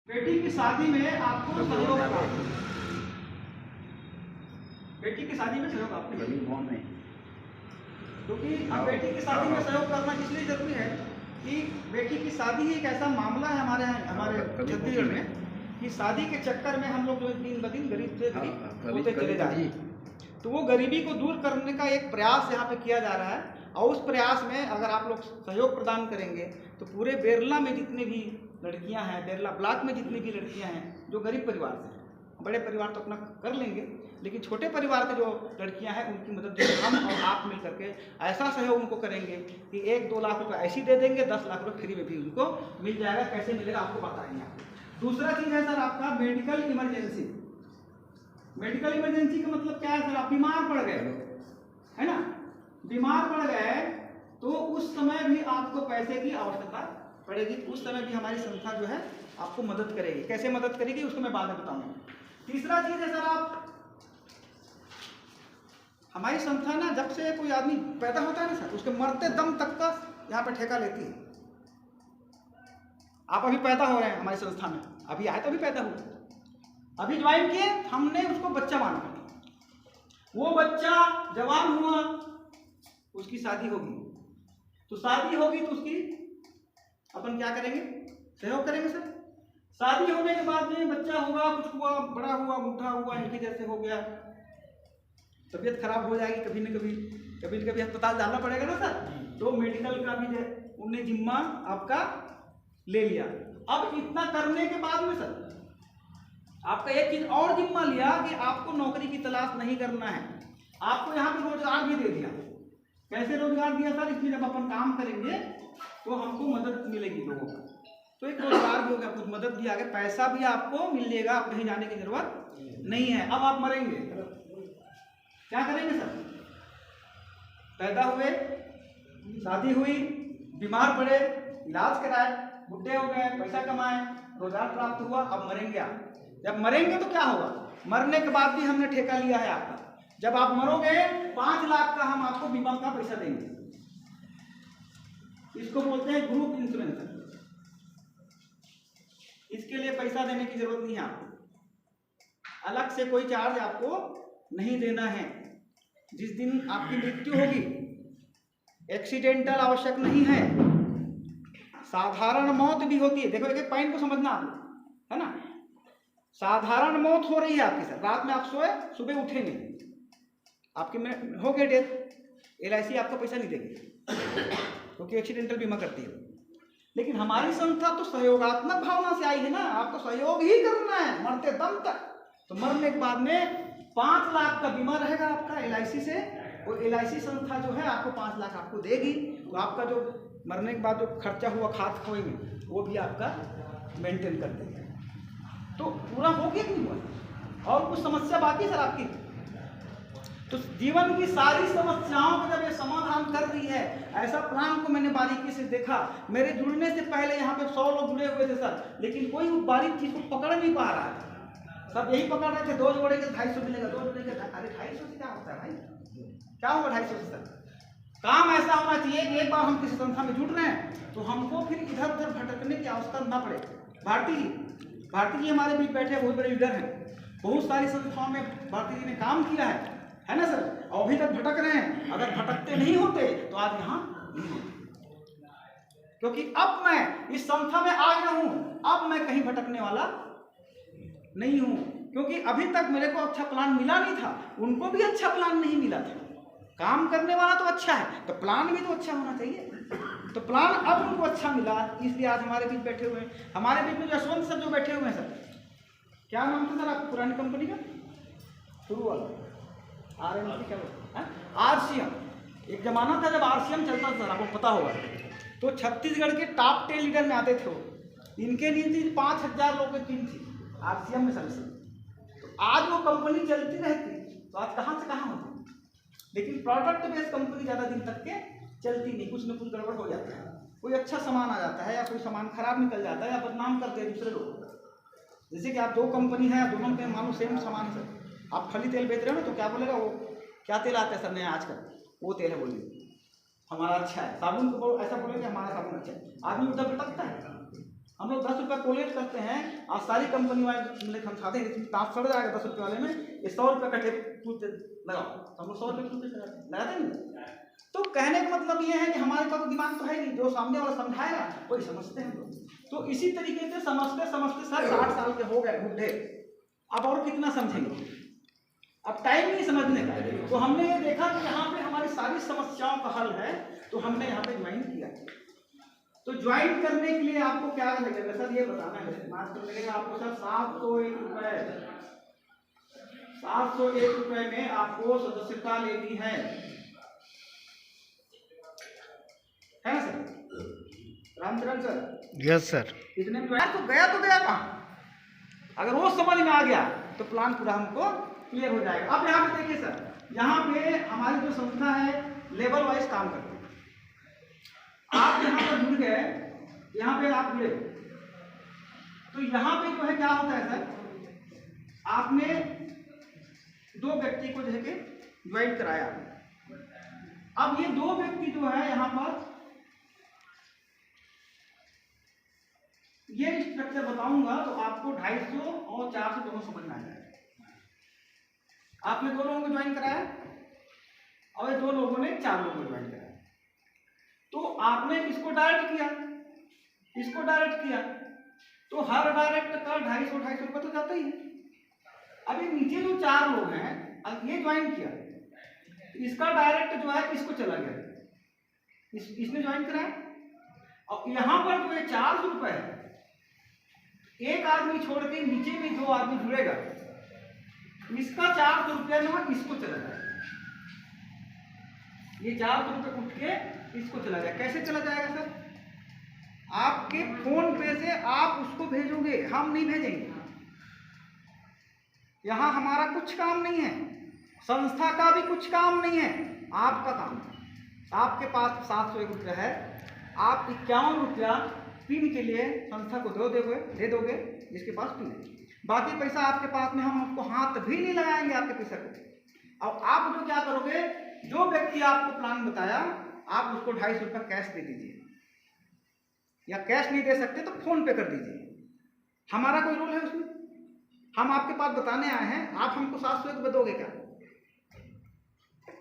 बेटी की शादी में आपको सहयोग, बेटी की शादी में सहयोग आपको नहीं, क्योंकि बेटी की शादी में सहयोग करना इसलिए जरूरी है कि बेटी की शादी ही एक ऐसा मामला है हमारे छत्तीसगढ़ में कि शादी के चक्कर में हम लोग जो दिन ब दिन गरीब से गरीब होते चले जा रहे हैं। तो वो गरीबी को दूर करने का एक प्रयास यहाँ पे किया जा रहा है, और उस प्रयास में अगर आप लोग सहयोग प्रदान करेंगे तो पूरे बेरला में जितने भी लड़कियां हैं, बेरला ब्लॉक में जितनी भी लड़कियां हैं जो गरीब परिवार से हैं, बड़े परिवार तो अपना कर लेंगे, लेकिन छोटे परिवार के जो लड़कियां हैं उनकी मदद जो हम और आप मिल करके ऐसा सहयोग उनको करेंगे कि 1-2 लाख रुपये ऐसे दे देंगे, 10 लाख रुपये फ्री में भी उनको मिल जाएगा। कैसे मिलेगा आपको बताएंगे। दूसरा चीज़ है सर आपका मेडिकल इमरजेंसी। मेडिकल इमरजेंसी का मतलब क्या है सर? आप बीमार पड़ गए, है ना, बीमार पड़ गए तो उस समय भी आपको पैसे की आवश्यकता पड़ेगी। उस समय भी हमारी संस्था जो है आपको मदद करेगी। कैसे मदद करेगी उसको मैं बाद में बताऊंगा। तीसरा चीज है सर, आप हमारी संस्था ना जब से कोई आदमी पैदा होता है ना सर, उसके मरते दम तक का यहाँ पे ठेका लेती है। आप अभी पैदा हो रहे हैं हमारी संस्था में, अभी आए तो अभी पैदा हुए, अभी ज्वाइन किए, हमने उसको बच्चा माना, वो बच्चा जवान हुआ, उसकी शादी होगी, तो शादी होगी तो उसकी अपन क्या करेंगे? सहयोग करेंगे सर। शादी होने के बाद में बच्चा होगा, कुछ हुआ, बड़ा हुआ, बुढ़ा हुआ, इनके जैसे हो गया, तबीयत खराब हो जाएगी, कभी न कभी अस्पताल जाना पड़ेगा ना सर। तो मेडिकल का भी उनने जिम्मा आपका ले लिया। अब इतना करने के बाद में सर आपका एक चीज और जिम्मा लिया कि आपको नौकरी की तलाश नहीं करना है, आपको यहाँ पे रोजगार भी दे दिया। कैसे रोजगार दिया सर? इसमें जब अपन काम करेंगे तो हमको मदद मिलेगी लोगों को, तो एक रोजगार भी होगा, कुछ मदद भी आ गया, पैसा भी आपको मिलेगा, आप कहीं जाने की जरूरत नहीं है। अब आप मरेंगे, क्या करेंगे सर? पैदा हुए, शादी हुई, बीमार पड़े, इलाज कराए, बुढ़े हो गए, पैसा कमाए, रोजगार प्राप्त हुआ, अब मरेंगे आप। जब मरेंगे तो क्या होगा? मरने के बाद भी हमने ठेका लिया है आपका। जब आप मरोगे 5 लाख का हम आपको बीमा का पैसा देंगे। इसको बोलते हैं ग्रुप इंश्योरेंस। इसके लिए पैसा देने की जरूरत नहीं है आपको, अलग से कोई चार्ज आपको नहीं देना है। जिस दिन आपकी मृत्यु होगी, एक्सीडेंटल आवश्यक नहीं है, साधारण मौत भी होती है। देखो एक पॉइंट को समझना आप, है ना, साधारण मौत हो रही है आपकी सर, रात में आप सोए, सुबह उठेंगे, आपकी में हो गए डेथ, LIC आपको पैसा नहीं देगी क्योंकि एक्सीडेंटल बीमा करती है। लेकिन हमारी संस्था तो सहयोगात्मक भावना से आई है ना, आपको सहयोग ही करना है मरते दम तक। तो मरने के बाद में 5 लाख का बीमा रहेगा आपका LIC से, और LIC संस्था जो है आपको 5 लाख आपको देगी। तो आपका जो मरने के बाद जो खर्चा हुआ खाद खोए में, वो भी आपका मेंटेन कर देगा। तो पूरा हो गया कि नहीं हुआ? और कुछ समस्या बाकी सर आपकी? तो जीवन की सारी समस्याओं को जब ये समाधान कर रही है, ऐसा प्लान को मैंने बारीकी से देखा। मेरे जुड़ने से पहले यहाँ पे 100 लोग जुड़े हुए थे सर, लेकिन कोई उस बारीक चीज को पकड़ नहीं पा रहा है। सब यही पकड़ रहे थे, 2 जोड़े के 250 मिलेगा, 2 जोड़े के, अरे 250 से क्या होता है भाई? क्या होगा 250 से सर? काम ऐसा होना चाहिए कि एक बार हम किसी संस्था में जुड़ रहे हैं तो हमको फिर इधर उधर भटकने की आवश्यकता न पड़े। भारती जी हमारे बीच बैठे, बहुत बड़े लीडर हैं, बहुत सारी संस्थाओं में भारती जी ने काम किया है ना सर, और अभी तक भटक रहे हैं। अगर भटकते नहीं होते तो आज यहाँ नहीं होते, क्योंकि अब मैं इस संस्था में आ गया हूँ, अब मैं कहीं भटकने वाला नहीं हूँ। क्योंकि अभी तक मेरे को अच्छा प्लान मिला नहीं था, उनको भी अच्छा प्लान नहीं मिला था। काम करने वाला तो अच्छा है, तो प्लान भी तो अच्छा होना चाहिए। तो प्लान अब उनको अच्छा मिला, इसलिए आज हमारे बीच बैठे हुए हैं। हमारे बीच में यशवंत सर जो बैठे हुए हैं सर, क्या नाम था सर आपकी पुरानी कंपनी का? शुरू वाला RMC, क्या बोलते हैं, RCM। एक जमाना था जब RCM चलता था सर, आपको पता होगा। तो छत्तीसगढ़ के टॉप 10 लीडर में आते थे वो। इनके लिए थी 5000 लोगों की टीम थी RCM में सर्विस। तो आज वो कंपनी चलती रहती तो आज कहाँ से कहाँ होती। लेकिन प्रोडक्ट बेस्ड कंपनी ज़्यादा दिन तक के चलती नहीं, कुछ न कुछ गड़बड़ हो जाता है। कोई अच्छा सामान आ जाता है या कोई सामान खराब निकल जाता है या बदनाम करते हैं दूसरे लोग। जैसे कि आप 2 कंपनी है, दोनों में मानो सेम सामान है सर, आप खली तेल बेच रहे हो ना, तो क्या बोलेगा वो, क्या तेल आता है सर नया आजकल, वो तेल है, बोलिए हमारा अच्छा है। साबुन को ऐसा बोलेंगे हमारा साबुन अच्छा है, आदमी उधर भटकता है। हम लोग 10 रुपये कोलेट करते हैं, आज सारी कंपनी वाले हम खाते हैं, दांत सड़ जाएगा 10 रुपये वाले में, ये 100 रुपये का टेप लगाओ, तो हम लोग 100 रुपये लगाते नहीं। तो कहने का मतलब ये है कि हमारे पास दिमाग तो है नहीं, जो सामने वाला समझाएगा वही समझते हैं लोग। तो इसी तरीके से समझते समझते सर 60 साल के हो गए बुढ़े, अब और कितना समझेंगे, अब टाइम नहीं समझने का। तो हमने ये देखा कि यहाँ पे हमारी सारी समस्याओं का हल है, तो हमने यहाँ पे ज्वाइन किया। तो ज्वाइन करने के लिए आपको क्या लगेगा सर, ये बताना है, मात्र लगेगा आपको सर 701 रुपये, 701 रुपये में आपको सदस्यता लेनी है ना sir? Ramcharan sir? Yes sir. इतने में तो गया कहाँ, अगर वो समझ में आ गया तो प्लान पूरा हमको क्लियर हो जाएगा। अब यहाँ पे देखिए सर, यहाँ पे हमारी जो संस्था है लेवल वाइज काम करती है। आप यहाँ पर जुड़ गए, यहाँ पे आप जुड़े, तो यहाँ पे जो है क्या होता है सर, आपने 2 व्यक्ति को जो है कि ज्वाइन कराया। अब ये 2 व्यक्ति जो है यहाँ पर, ये स्ट्रक्चर बताऊंगा तो आपको 250 और 400 दोनों समझ में आ जाएगा। आपने 2 लोगों को ज्वाइन कराया और ये 2 लोगों ने 4 लोगों को ज्वाइन कराया। तो आपने इसको डायरेक्ट किया, इसको डायरेक्ट किया, तो हर डायरेक्ट का 250 रुपये तो जाता ही है। अभी नीचे जो 4 लोग हैं, अब ये ज्वाइन किया, इसका डायरेक्ट जो है इसको चला गया, इसने ज्वाइन कराया। और यहाँ पर जो ये 400 रुपये है, एक आदमी छोड़ के नीचे में 2 आदमी जुड़ेगा, इसका 400 रुपया जो है इसको चला जाएगा, ये 400 रुपये उठ के इसको चला जाएगा। कैसे चला जाएगा सर? आपके फोन पे से आप उसको भेजोगे, हम नहीं भेजेंगे। यहां हमारा कुछ काम नहीं है, संस्था का भी कुछ काम नहीं है, आपका काम है। आपके पास 701 रुपया है, आप 51 रुपया पिन के लिए संस्था को दे दोगे जिसके पास पिन है। बाकी पैसा आपके पास में, हम आपको हाथ भी नहीं लगाएंगे आपके पैसा को। अब आप जो क्या करोगे, जो व्यक्ति आपको प्लान बताया आप उसको 250 रुपया कैश दे दीजिए, या कैश नहीं दे सकते तो फोन पे कर दीजिए। हमारा कोई रोल है उसमें? हम आपके पास बताने आए हैं, आप हमको 701 रुपये दोगे क्या?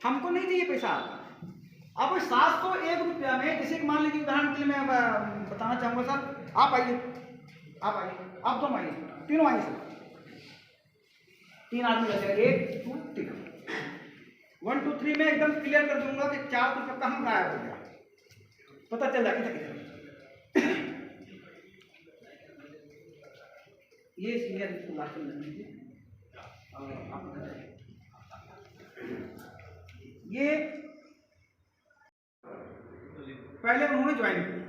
हमको नहीं चाहिए पैसा आपका। अब 701 रुपया में, जैसे मान लीजिए उदाहरण के लिए मैं बताना चाहूँगा सर, आप आइए, आप 2 आइए, 3 आइए सर, 3 आदमी लगेगा, 1 2 3, 1 2 3 में एकदम क्लियर कर दूंगा कि 4 रुपये कहाँ गायब हो गया, पता चल जाएगा किधर। ये सीनियर इसको लास्ट में लग लीजिए, ये पहले उन्होंने ज्वाइन किया,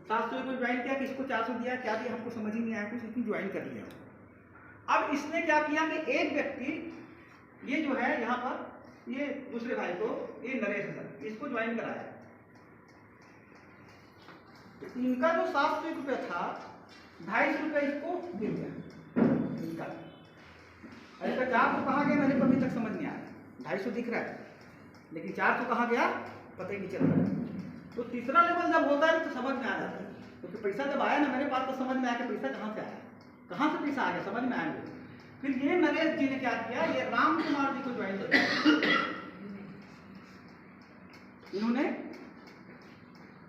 700 को ज्वाइन किया, किसको 400 दिया, क्या दिया हमको समझ ही नहीं आया कुछ, इसने ज्वाइन कर लिया। अब इसने क्या किया कि एक व्यक्ति, ये जो है यहाँ पर, ये दूसरे भाई को, ये नरेश है, इसको ज्वाइन कराया। तो इनका जो 701 रुपया था, 250 रुपया इसको मिल गया इनका। अरे का 400 कहाँ गया मेरे को अभी तक समझ नहीं आया, 250 दिख रहा है लेकिन 400 कहाँ गया पता ही नहीं चल रहा है। तो तीसरा लेवल जब होता है तो समझ में आ जाता है, क्योंकि पैसा जब आया ना मेरे पास तो समझ में आया कि पैसा कहाँ से आया, कहाँ से पैसा आ गया, समझ में आया। फिर ये नरेश जी ने क्या किया, ये राम कुमार जी को ज्वाइन कर दिया।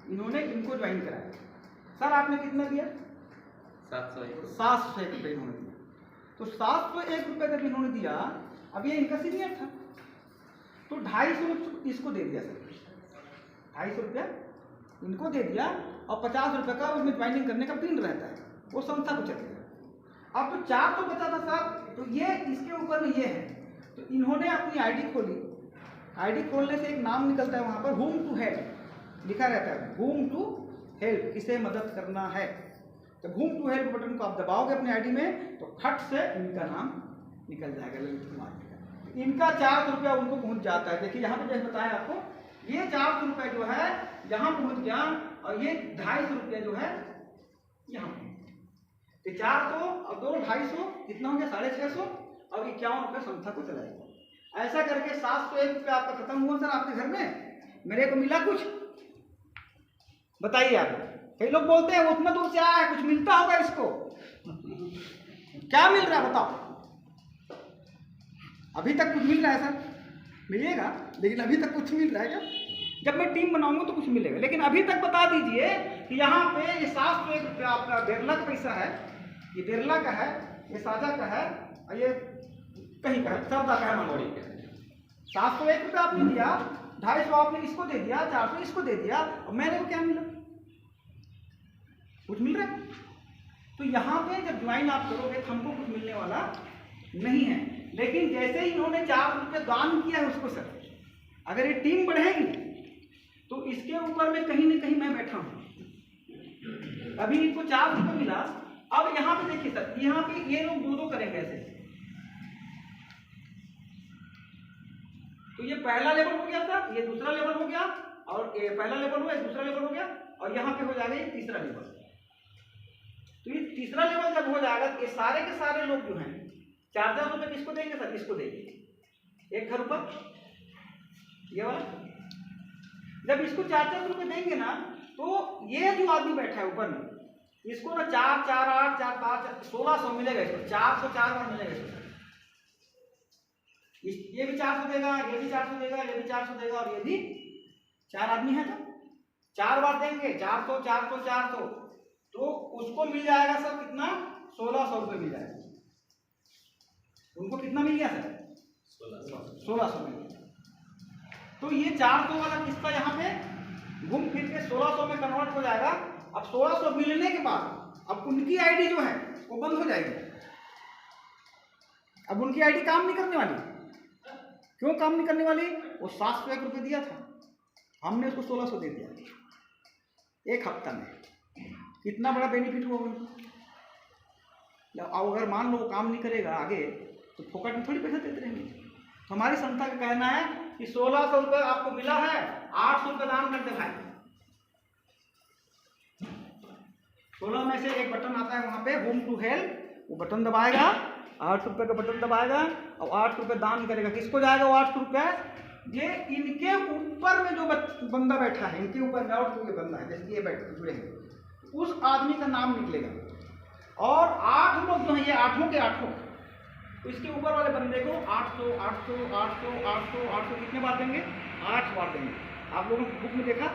इन्होंने इनको ज्वाइन कराया। सर आपने कितना दिया? 701 रुपये इन्होंने दिया। तो 701 रुपये जब इन्होंने दिया, अब ये इनका सीनियर था, तो 250 इसको दे दिया सर, 250 रुपया इनको दे दिया, और 50 रुपये का उसमें ज्वाइनिंग करने का पिन रहता है, वो संस्था को चलेगा। अब तो 400 बचा था सर, तो ये इसके ऊपर में ये है, तो इन्होंने अपनी आईडी खोली। आईडी खोलने से एक नाम निकलता है वहाँ पर, होम टू हेल्प लिखा रहता है, होम टू हेल्प, किसे मदद करना है। तो होम टू हेल्प बटन को आप दबाओगे अपनी आईडी में, तो खट से इनका नाम निकल जाएगा, ललित कुमार जी का। इनका 400 रुपया उनको पहुँच जाता है। देखिए यहाँ पे जैसे बताया आपको, ये 400 रुपये जो है यहाँ पहुँच गया, और ये 250 रुपया जो है यहाँ पे। 400 और 2 250 कितना हो गया, 650, और 51 रुपये संस्था को चलाएगा। ऐसा करके 701 रुपया आपका खत्म हुआ सर आपके घर में। मेरे को मिला कुछ? बताइए आप। कई लोग बोलते हैं वो उतना दूर से आया है, कुछ मिलता होगा इसको। क्या मिल रहा है बताओ? अभी तक कुछ मिल रहा है सर? मिलेगा, लेकिन अभी तक कुछ मिल रहा है क्या? जब मैं टीम बनाऊंगा तो कुछ मिलेगा, लेकिन अभी तक बता दीजिए कि यहाँ पे ये 701 रुपया आपका बिरला का पैसा है, ये बिरला का है, ये साझा का है, और ये कहीं का है, सरदा का है, मनोरी का। 701 रुपया आपने दिया, 250 आपने इसको दे दिया, 400 इसको दे दिया, और मैंने को क्या मिला? कुछ मिल रहा है? तो यहाँ पे जब ज्वाइन आप करोगे तो हमको कुछ मिलने वाला नहीं है। लेकिन जैसे ही इन्होंने 400 रुपये दान किया है उसको सर, अगर ये टीम बढ़ेगी तो इसके ऊपर में कहीं ना कहीं मैं बैठा हूं। अभी इनको 400 रुपये मिला, अब यहाँ पे देखिए सर, यहाँ पे ये लोग दो करेंगे ऐसे, तो ये पहला लेवल हो गया था, ये दूसरा लेवल हो गया, और ये पहला लेवल हुआ, दूसरा लेवल हो गया, और यहाँ पे हो जाएगा ये तीसरा लेवल। तो ये तीसरा लेवल जब हो जाएगा तो ये सारे के सारे लोग जो हैं 4,000 रुपये किसको देंगे सर? इसको देंगे 1,000 रुपये, ये वाला। जब इसको 4,000 रुपये देंगे ना, तो ये जो आदमी बैठा है ऊपर में, इसको ना 4, 4, 8, 4, 5, 1600 मिलेगा इसको, 404 बार मिलेगा इसको। ये भी 400 देगा, ये भी 400 देगा, ये भी 400 देगा, और ये भी 4 आदमी है तो 4 बार देंगे, 400, 400, 400, तो उसको मिल जाएगा सर कितना? 1600 रुपये मिल जाएगा। उनको कितना मिल गया सर? 1600 मिल गया। तो ये 400 वाला किस्सा यहाँ पे घूम फिर के 1600 में कन्वर्ट हो जाएगा। अब 1600 मिलने के बाद अब उनकी आईडी जो है वो बंद हो जाएगी। अब उनकी आईडी काम नहीं करने वाली। क्यों काम नहीं करने वाली? वो 701 रुपये दिया था, हमने उसको 1600 दे दिया। एक हफ्ता में कितना बड़ा बेनिफिट हुआ उनको। अब अगर मान लो वो काम नहीं करेगा आगे, तो फोकट में थोड़ी पैसा देते रहेंगे। तो हमारी संस्था का कहना है कि 1600 रुपये आपको मिला है, 800 रुपये दान कर दे भाई। 16 में से एक बटन आता है वहाँ पे, होम टू हेल्प, वो बटन दबाएगा, 800 रुपये का बटन दबाएगा और 800 रुपये दान करेगा। किसको जाएगा वो 800 रुपये? ये इनके ऊपर में जो बंदा बैठा है, इनके ऊपर नॉट कोई बंदा है, जैसे ये बैठे जुड़े हैं, उस आदमी का नाम निकलेगा। और 8 लोग जो हैं, ये 8 के 8, तो इसके ऊपर वाले बंदे को 800, 800, 800, 800, 800 कितने बार देंगे? 8 बार देंगे। आप लोगों ने बुक में देखा